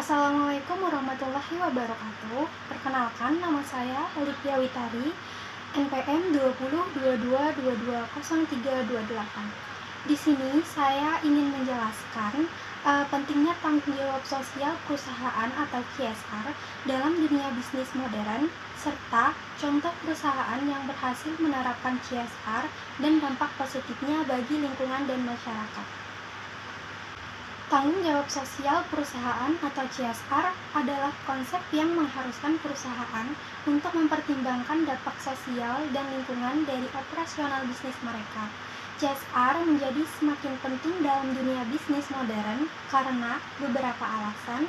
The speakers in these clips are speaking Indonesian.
Assalamualaikum warahmatullahi wabarakatuh. Perkenalkan, nama saya Olivia Witari, NPM 2022220328. Di sini saya ingin menjelaskan pentingnya tanggung jawab sosial perusahaan atau CSR dalam dunia bisnis modern, serta contoh perusahaan yang berhasil menerapkan CSR dan dampak positifnya bagi lingkungan dan masyarakat. Tanggung jawab sosial perusahaan atau CSR adalah konsep yang mengharuskan perusahaan untuk mempertimbangkan dampak sosial dan lingkungan dari operasional bisnis mereka. CSR menjadi semakin penting dalam dunia bisnis modern karena beberapa alasan.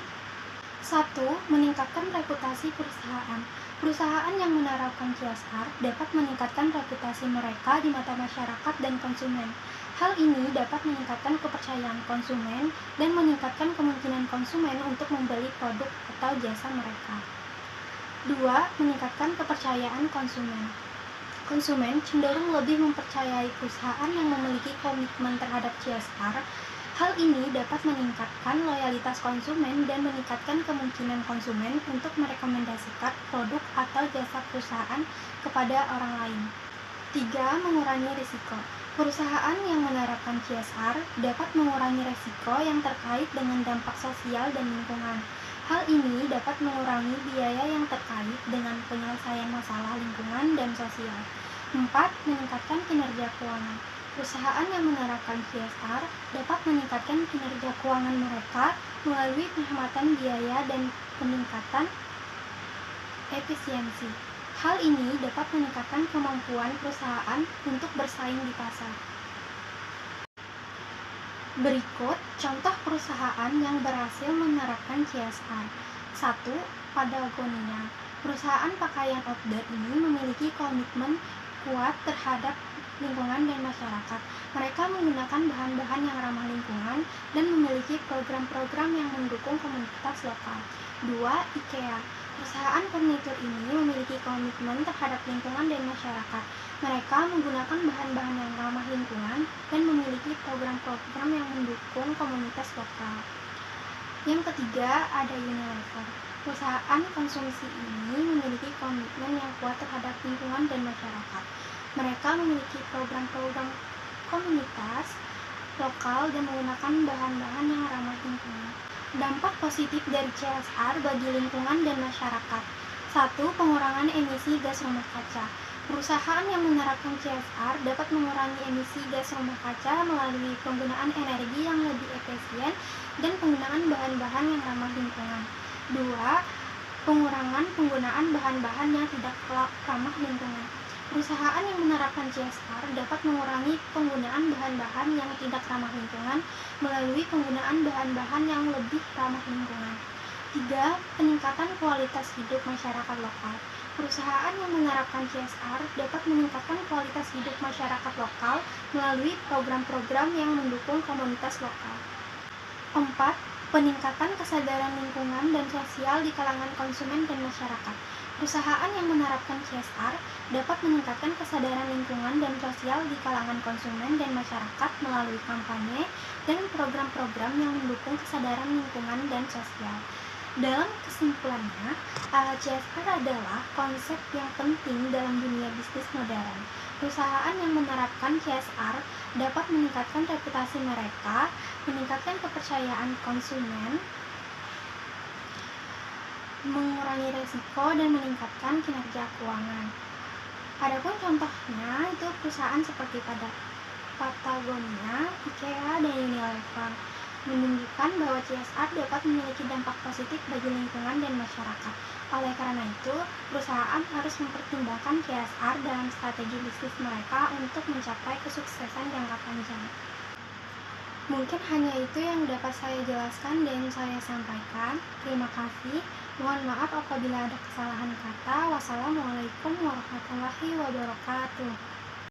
1. Meningkatkan reputasi perusahaan. Perusahaan yang menerapkan CSR dapat meningkatkan reputasi mereka di mata masyarakat dan konsumen. Hal ini dapat meningkatkan kepercayaan konsumen dan meningkatkan kemungkinan konsumen untuk membeli produk atau jasa mereka. 2. Meningkatkan kepercayaan konsumen. Konsumen cenderung lebih mempercayai perusahaan yang memiliki komitmen terhadap CSR. Hal ini dapat meningkatkan loyalitas konsumen dan meningkatkan kemungkinan konsumen untuk merekomendasikan produk atau jasa perusahaan kepada orang lain. 3. Mengurangi risiko. Perusahaan yang menerapkan CSR dapat mengurangi risiko yang terkait dengan dampak sosial dan lingkungan. Hal ini dapat mengurangi biaya yang terkait dengan penyelesaian masalah lingkungan dan sosial. 4. Meningkatkan kinerja keuangan. Perusahaan yang menerapkan CSR dapat meningkatkan kinerja keuangan mereka melalui penghematan biaya dan peningkatan efisiensi. Hal ini dapat meningkatkan kemampuan perusahaan untuk bersaing di pasar. Berikut contoh perusahaan yang berhasil menerapkan CSR. 1. Patagonia. Perusahaan pakaian outdoor ini memiliki komitmen kuat terhadap lingkungan dan masyarakat. Mereka menggunakan bahan-bahan yang ramah lingkungan dan memiliki program-program yang mendukung komunitas lokal. 2. IKEA. Perusahaan furnitur ini memiliki komitmen terhadap lingkungan dan masyarakat. Mereka menggunakan bahan-bahan yang ramah lingkungan dan memiliki program-program yang mendukung komunitas lokal. Yang ketiga, ada Unilever. Perusahaan konsumsi ini memiliki komitmen yang kuat terhadap lingkungan dan masyarakat. Mereka memiliki program-program komunitas lokal dan menggunakan bahan-bahan yang ramah lingkungan. Dampak positif dari CSR bagi lingkungan dan masyarakat. 1. Pengurangan emisi gas rumah kaca. Perusahaan yang menerapkan CSR dapat mengurangi emisi gas rumah kaca melalui penggunaan energi yang lebih efisien dan penggunaan bahan-bahan yang ramah lingkungan. 2. Pengurangan penggunaan bahan-bahan yang tidak ramah lingkungan. Perusahaan yang menerapkan CSR dapat mengurangi penggunaan bahan-bahan yang tidak ramah lingkungan melalui penggunaan bahan-bahan yang lebih ramah lingkungan. 3. Peningkatan kualitas hidup masyarakat lokal. Perusahaan yang menerapkan CSR dapat meningkatkan kualitas hidup masyarakat lokal melalui program-program yang mendukung komunitas lokal. 4. Peningkatan kesadaran lingkungan dan sosial di kalangan konsumen dan masyarakat. Perusahaan yang menerapkan CSR dapat meningkatkan kesadaran lingkungan dan sosial di kalangan konsumen dan masyarakat melalui kampanye dan program-program yang mendukung kesadaran lingkungan dan sosial. Dalam kesimpulannya, CSR adalah konsep yang penting dalam dunia bisnis modern. Perusahaan yang menerapkan CSR dapat meningkatkan reputasi mereka, meningkatkan kepercayaan konsumen, mengurangi risiko dan meningkatkan kinerja keuangan. Adapun contohnya itu perusahaan seperti Patagonia, IKEA, dan Unilever menunjukkan bahwa CSR dapat memiliki dampak positif bagi lingkungan dan masyarakat. Oleh karena itu, perusahaan harus mempertimbangkan CSR dalam strategi bisnis mereka untuk mencapai kesuksesan jangka panjang. Mungkin hanya itu yang dapat saya jelaskan dan saya sampaikan. Terima kasih. Mohon maaf apabila ada kesalahan kata. Wassalamualaikum warahmatullahi wabarakatuh.